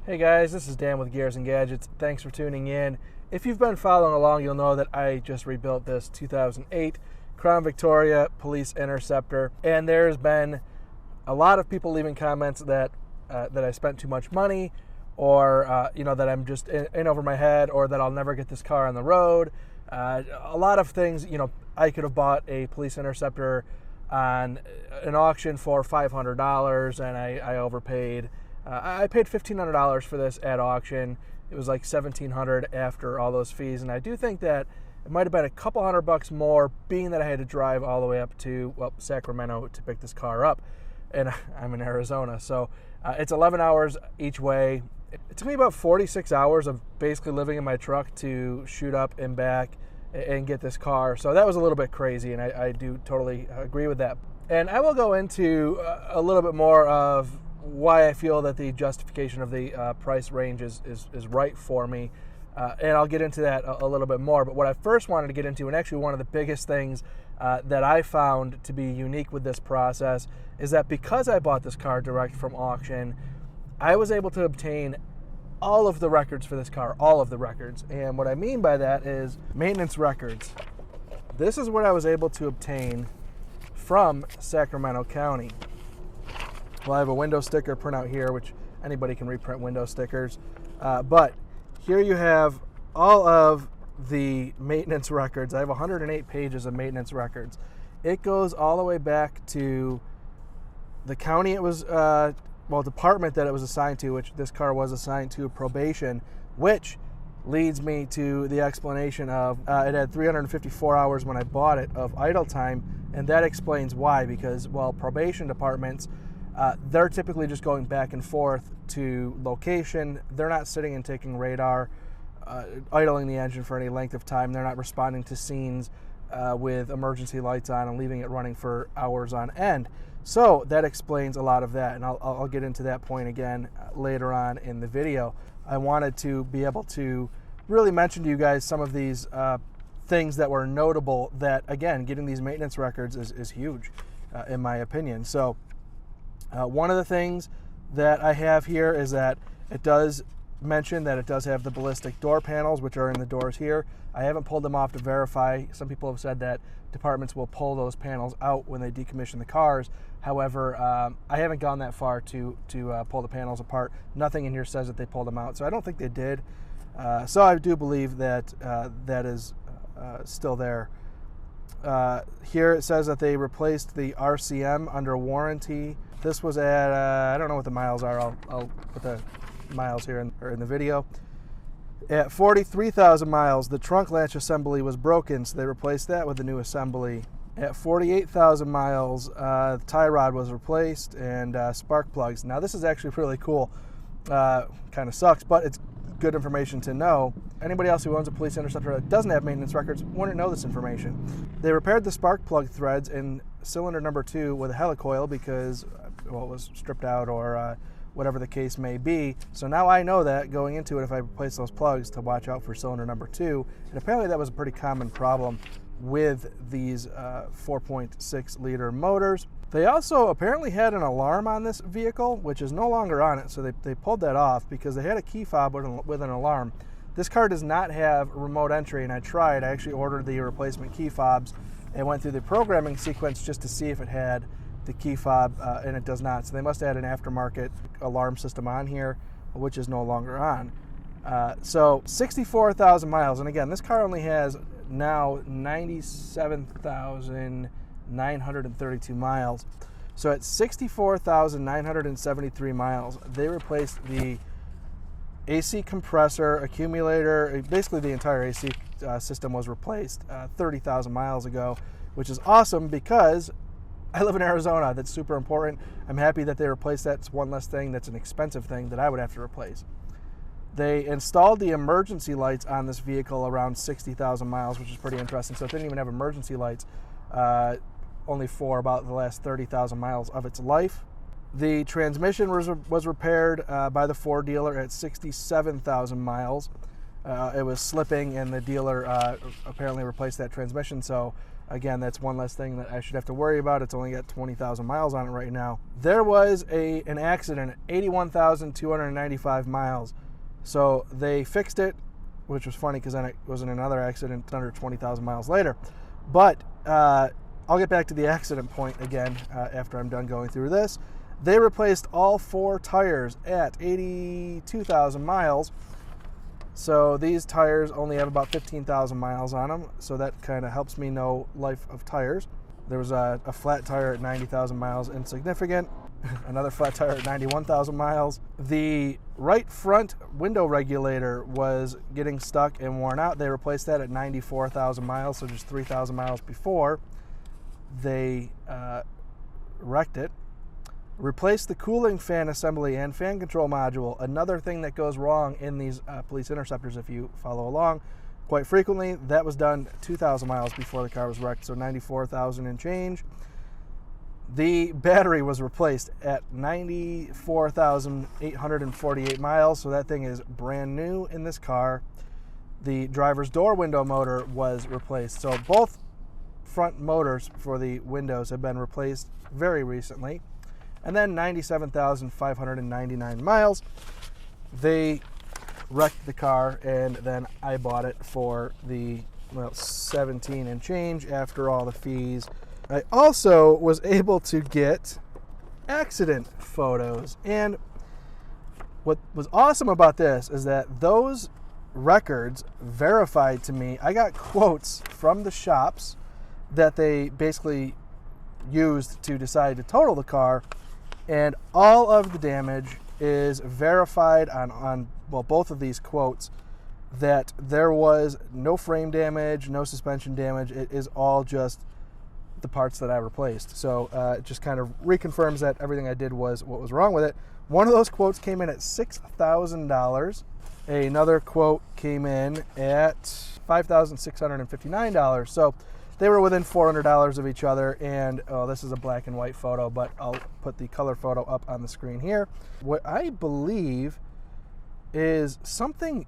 Hey guys, this is Dan with Gears and Gadgets. Thanks for tuning in. If you've been following along, you'll know that I just rebuilt this 2008 Crown Victoria Police Interceptor, and there's been a lot of people leaving comments that I spent too much money, or that I'm just in over my head, or that I'll never get this car on the road. A lot of things. I could have bought a police interceptor on an auction for $500, and I overpaid. I paid $1,500 for this at auction. It was like $1,700 after all those fees, and I do think that it might have been a couple $100 more, being that I had to drive all the way up to Sacramento to pick this car up, and I'm in Arizona, so it's 11 hours each way. It took me about 46 hours of basically living in my truck to shoot up and back and get this car, so that was a little bit crazy, and I do totally agree with that. And I will go into a little bit more of why I feel that the justification of the price range is right for me, and I'll get into that a little bit more. But what I first wanted to get into, and actually one of the biggest things that I found to be unique with this process, is that because I bought this car direct from auction, I was able to obtain all of the records for this car, all of the records. And what I mean by that is maintenance records. This is what I was able to obtain from Sacramento County. Well, I have a window sticker printout here, which anybody can reprint window stickers. But here you have all of the maintenance records. I have 108 pages of maintenance records. It goes all the way back to the county it was, department that it was assigned to, which this car was assigned to probation, which leads me to the explanation of it had 354 hours when I bought it of idle time, and that explains why, because, probation departments, they're typically just going back and forth to location. They're not sitting and taking radar, idling the engine for any length of time. They're not responding to scenes with emergency lights on and leaving it running for hours on end. So that explains a lot of that, and I'll get into that point again later on in the video. I wanted to be able to really mention to you guys some of these things that were notable that, again, getting these maintenance records is huge, in my opinion. So one of the things that I have here is that it does mention that it does have the ballistic door panels, which are in the doors here. I haven't pulled them off to verify. Some people have said that departments will pull those panels out when they decommission the cars. However, I haven't gone that far to pull the panels apart. Nothing in here says that they pulled them out, so I don't think they did. So I do believe that that is still there. Here it says that they replaced the RCM under warranty. This was at, I don't know what the miles are. I'll put the miles here in the video. At 43,000 miles, the trunk latch assembly was broken, so they replaced that with a new assembly. At 48,000 miles, the tie rod was replaced and spark plugs. Now this is actually really cool. Kind of sucks, but it's good information to know. Anybody else who owns a police interceptor that doesn't have maintenance records wouldn't know this information. They repaired the spark plug threads in cylinder number 2 with a helicoil because it was stripped out, or whatever the case may be. So now I know that going into it, if I replace those plugs, to watch out for cylinder number 2. And apparently that was a pretty common problem with these 4.6 liter motors. They also apparently had an alarm on this vehicle, which is no longer on it, so they pulled that off because they had a key fob with an alarm. This car does not have remote entry, and I tried. I actually ordered the replacement key fobs and went through the programming sequence just to see if it had the key fob, and it does not. So they must have had an aftermarket alarm system on here, which is no longer on. So 64,000 miles, and again, this car only has now 97,932 miles. So at 64,973 miles, they replaced the AC compressor, accumulator, basically the entire AC system was replaced 30,000 miles ago, which is awesome because I live in Arizona. That's super important. I'm happy that they replaced that. It's one less thing that's an expensive thing that I would have to replace. They installed the emergency lights on this vehicle around 60,000 miles, which is pretty interesting. So it didn't even have emergency lights, only for about the last 30,000 miles of its life. The transmission was repaired by the Ford dealer at 67,000 miles. It was slipping, and the dealer apparently replaced that transmission, so Again, that's one less thing that I should have to worry about. It's only got 20,000 miles on it right now. There was an accident at 81,295 miles. So they fixed it, which was funny because then it was in another accident under 20,000 miles later. But I'll get back to the accident point again after I'm done going through this. They replaced all 4 tires at 82,000 miles. So these tires only have about 15,000 miles on them, so that kind of helps me know life of tires. There was a flat tire at 90,000 miles, insignificant. Another flat tire at 91,000 miles. The right front window regulator was getting stuck and worn out. They replaced that at 94,000 miles, so just 3,000 miles before they wrecked it. Replace the cooling fan assembly and fan control module. Another thing that goes wrong in these police interceptors, if you follow along, quite frequently, that was done 2,000 miles before the car was wrecked, so 94,000 and change. The battery was replaced at 94,848 miles, so that thing is brand new in this car. The driver's door window motor was replaced, so both front motors for the windows have been replaced very recently. And then 97,599 miles. They wrecked the car, and then I bought it for the 17 and change after all the fees. I also was able to get accident photos, and what was awesome about this is that those records verified to me. I got quotes from the shops that they basically used to decide to total the car, and all of the damage is verified on both of these quotes, that there was no frame damage, no suspension damage. It is all just the parts that I replaced. So it just kind of reconfirms that everything I did was what was wrong with it. One of those quotes came in at $6,000. Another quote came in at $5,659. So they were within $400 of each other, and this is a black and white photo, but I'll put the color photo up on the screen here. What I believe is something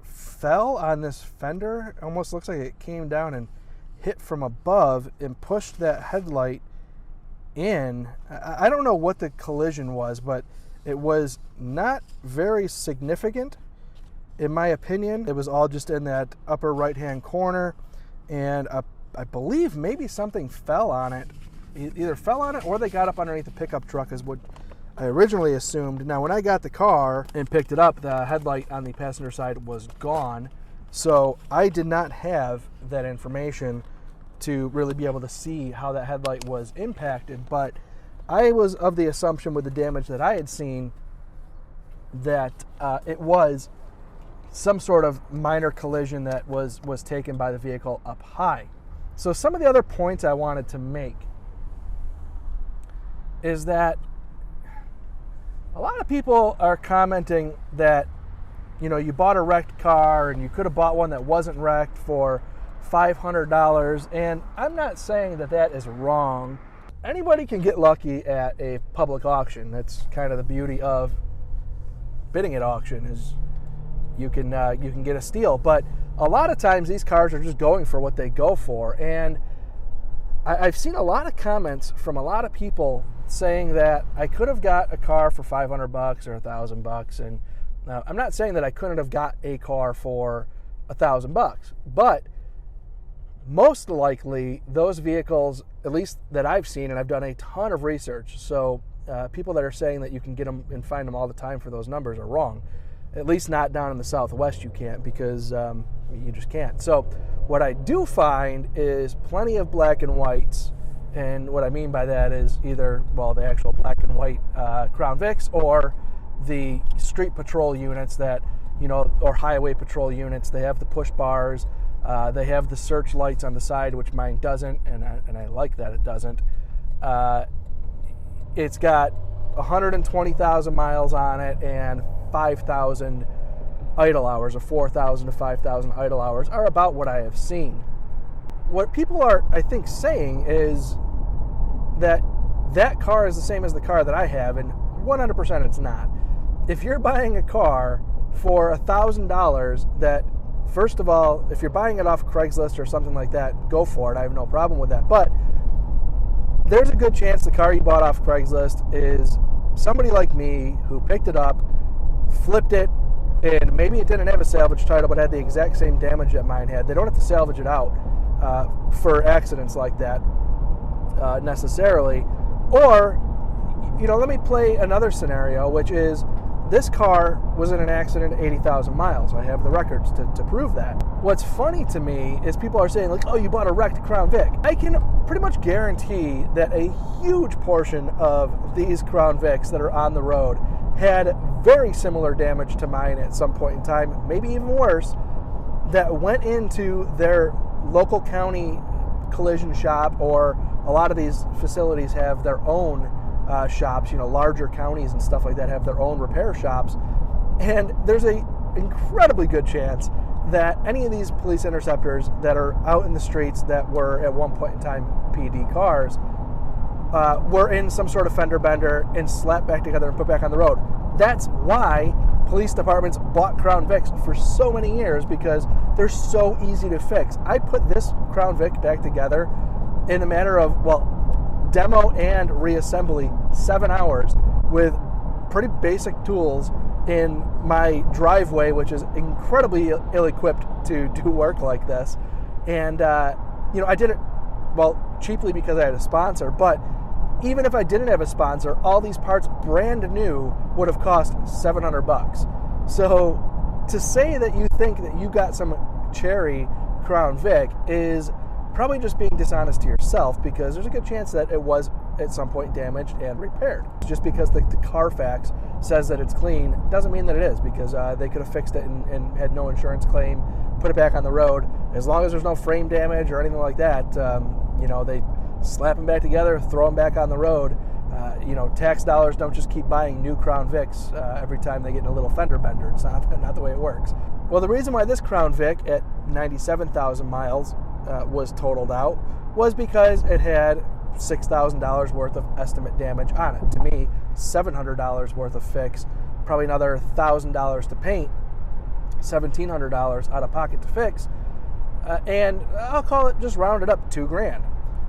fell on this fender. Almost looks like it came down and hit from above and pushed that headlight in. I don't know what the collision was, but it was not very significant, in my opinion. It was all just in that upper right-hand corner, and I believe maybe something fell on it. Either fell on it or they got up underneath the pickup truck is what I originally assumed. Now, when I got the car and picked it up, the headlight on the passenger side was gone. So I did not have that information to really be able to see how that headlight was impacted. But I was of the assumption with the damage that I had seen that it was some sort of minor collision that was taken by the vehicle up high. So some of the other points I wanted to make is that a lot of people are commenting that, you bought a wrecked car and you could have bought one that wasn't wrecked for $500. And I'm not saying that that is wrong. Anybody can get lucky at a public auction. That's kind of the beauty of bidding at auction, is you can get a steal. But a lot of times these cars are just going for what they go for. And I've seen a lot of comments from a lot of people saying that I could have got a car for $500 or $1,000. And I'm not saying that I couldn't have got a car for $1,000, but most likely those vehicles, at least that I've seen, and I've done a ton of research, so people that are saying that you can get them and find them all the time for those numbers are wrong. At least not down in the Southwest you can't, because you just can't. So what I do find is plenty of black and whites, and what I mean by that is either, the actual black and white Crown Vics, or the street patrol units that, or highway patrol units. They have the push bars, they have the search lights on the side, which mine doesn't, and I like that it doesn't. It's got 120,000 miles on it, and 5,000 idle hours, or 4,000 to 5,000 idle hours are about what I have seen. What people are, I think, saying is that that car is the same as the car that I have, and 100% it's not. If you're buying a car for $1,000 that First of all, if you're buying it off Craigslist or something like that, go for it. I have no problem with that. But there's a good chance the car you bought off Craigslist is somebody like me who picked it up, flipped it, and maybe it didn't have a salvage title but had the exact same damage that mine had. They don't have to salvage it out for accidents like that necessarily. Or, let me play another scenario, which is this car was in an accident at 80,000 miles. I have the records to prove that. What's funny to me is people are saying, like, oh, you bought a wrecked Crown Vic. I can pretty much guarantee that a huge portion of these Crown Vics that are on the road had very similar damage to mine at some point in time, maybe even worse, that went into their local county collision shop, or a lot of these facilities have their own shops, larger counties and stuff like that have their own repair shops. And there's a incredibly good chance that any of these police interceptors that are out in the streets that were at one point in time PD cars were in some sort of fender bender and slapped back together and put back on the road. That's why police departments bought Crown Vics for so many years, because they're so easy to fix. I put this Crown Vic back together in a matter of, demo and reassembly, 7 hours with pretty basic tools in my driveway, which is incredibly ill-equipped to do work like this. And, I did it, cheaply because I had a sponsor, but even if I didn't have a sponsor, all these parts brand new would have cost $700. So to say that you think that you got some cherry Crown Vic is probably just being dishonest to yourself, because there's a good chance that it was at some point damaged and repaired. Just because the Carfax says that it's clean doesn't mean that it is, because they could have fixed it and had no insurance claim, put it back on the road. As long as there's no frame damage or anything like that, they slap them back together, throw them back on the road. Tax dollars don't just keep buying new Crown Vics every time they get in a little fender bender. It's not the way it works. Well, the reason why this Crown Vic at 97,000 miles was totaled out was because it had $6,000 worth of estimate damage on it. To me, $700 worth of fix, probably another $1,000 to paint, $1,700 out of pocket to fix, and I'll call it, just round it up, $2,000.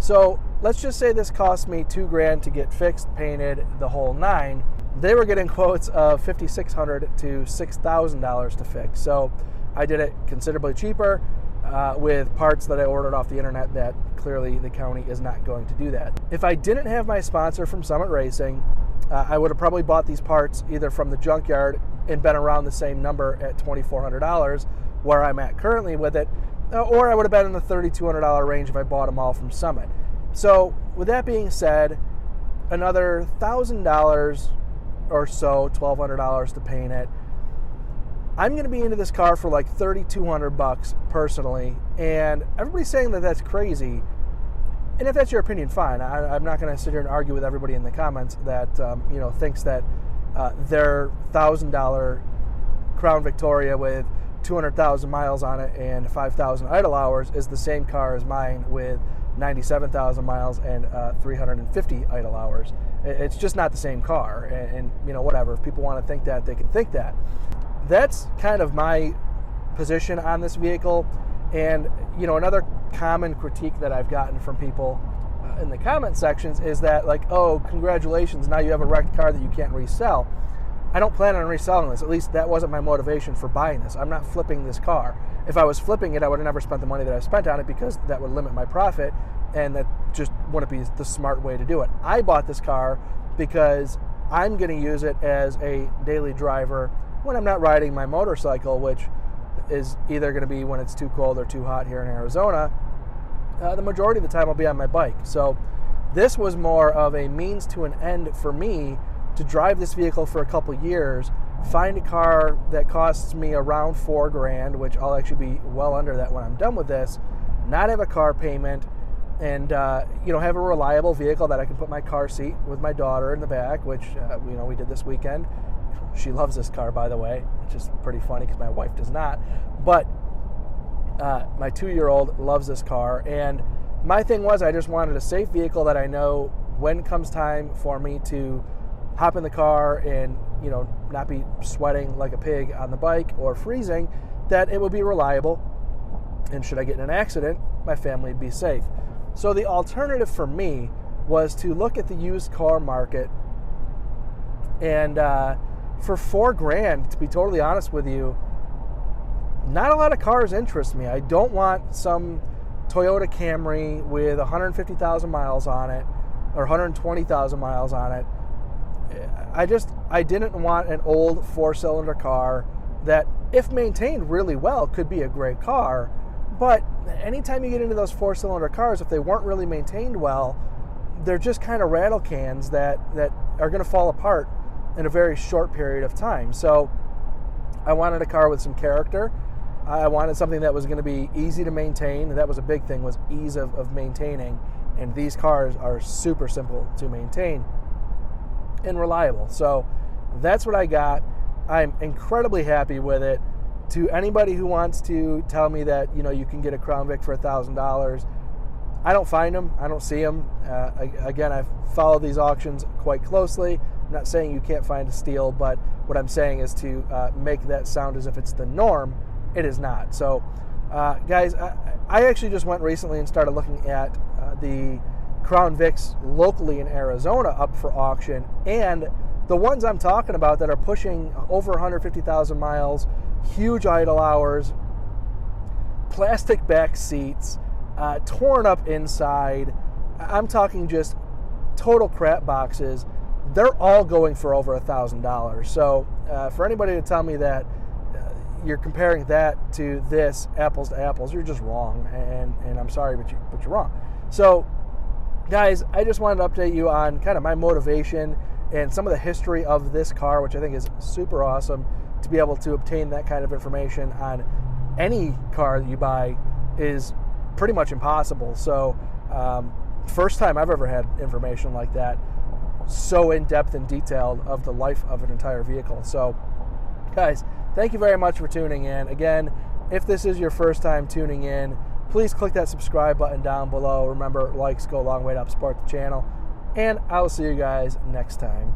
So let's just say this cost me $2,000 to get fixed, painted, the whole nine. They were getting quotes of $5,600 to $6,000 to fix. So I did it considerably cheaper with parts that I ordered off the internet that clearly the county is not going to do that. If I didn't have my sponsor from Summit Racing, I would have probably bought these parts either from the junkyard and been around the same number at $2,400 where I'm at currently with it, or I would have been in the $3,200 range if I bought them all from Summit. So with that being said, another $1,000 or so, $1,200 to paint it. I'm going to be into this car for like $3,200 personally, and everybody's saying that that's crazy. And if that's your opinion, fine. I'm not going to sit here and argue with everybody in the comments that thinks that their $1,000 Crown Victoria with 200,000 miles on it and 5,000 idle hours is the same car as mine with 97,000 miles and 350 idle hours. It's just not the same car, and whatever. If people want to think that, they can think that. That's kind of my position on this vehicle. And another common critique that I've gotten from people in the comment sections is that, like, oh, congratulations, now you have a wrecked car that you can't resell. I don't plan on reselling this. At least that wasn't my motivation for buying this. I'm not flipping this car. If I was flipping it, I would have never spent the money that I spent on it, because that would limit my profit, and that just wouldn't be the smart way to do it. I bought this car because I'm going to use it as a daily driver when I'm not riding my motorcycle, which is either going to be when it's too cold or too hot here in Arizona. The majority of the time I'll be on my bike. So this was more of a means to an end for me to drive this vehicle for a couple years, find a car that costs me around $4,000, which I'll actually be well under that when I'm done with this, not have a car payment, and have a reliable vehicle that I can put my car seat with my daughter in the back, which we did this weekend. She loves this car, by the way, which is pretty funny because my wife does not. But my 2-year-old loves this car, and my thing was I just wanted a safe vehicle that I know when comes time for me to hop in the car and not be sweating like a pig on the bike or freezing, that it would be reliable. And should I get in an accident, my family would be safe. So the alternative for me was to look at the used car market. And for $4,000, to be totally honest with you, not a lot of cars interest me. I don't want some Toyota Camry with 150,000 miles on it or 120,000 miles on it. I didn't want an old 4-cylinder car that, if maintained really well, could be a great car. But anytime you get into those 4-cylinder cars, if they weren't really maintained well, they're just kind of rattle cans that are going to fall apart in a very short period of time. So I wanted a car with some character. I wanted something that was going to be easy to maintain. That was a big thing, was ease of maintaining. And these cars are super simple to maintain and reliable. So that's what I got. I'm incredibly happy with it. To anybody who wants to tell me that, you can get a Crown Vic for $1,000, I don't find them. I don't see them. Again, I've followed these auctions quite closely. I'm not saying you can't find a steal, but what I'm saying is to make that sound as if it's the norm. It is not. So, guys, I actually just went recently and started looking at the Crown Vics locally in Arizona up for auction. And the ones I'm talking about that are pushing over 150,000 miles, huge idle hours, plastic back seats, torn up inside, I'm talking just total crap boxes, they're all going for over $1,000. So for anybody to tell me that you're comparing that to this, apples to apples, you're just wrong, and I'm sorry, but you're wrong. So guys, I just wanted to update you on kind of my motivation and some of the history of this car, which I think is super awesome. To be able to obtain that kind of information on any car that you buy is pretty much impossible. So first time I've ever had information like that, so in-depth and detailed of the life of an entire vehicle. So guys, thank you very much for tuning in. Again, if this is your first time tuning in, please click that subscribe button down below. Remember, likes go a long way to help support the channel. And I will see you guys next time.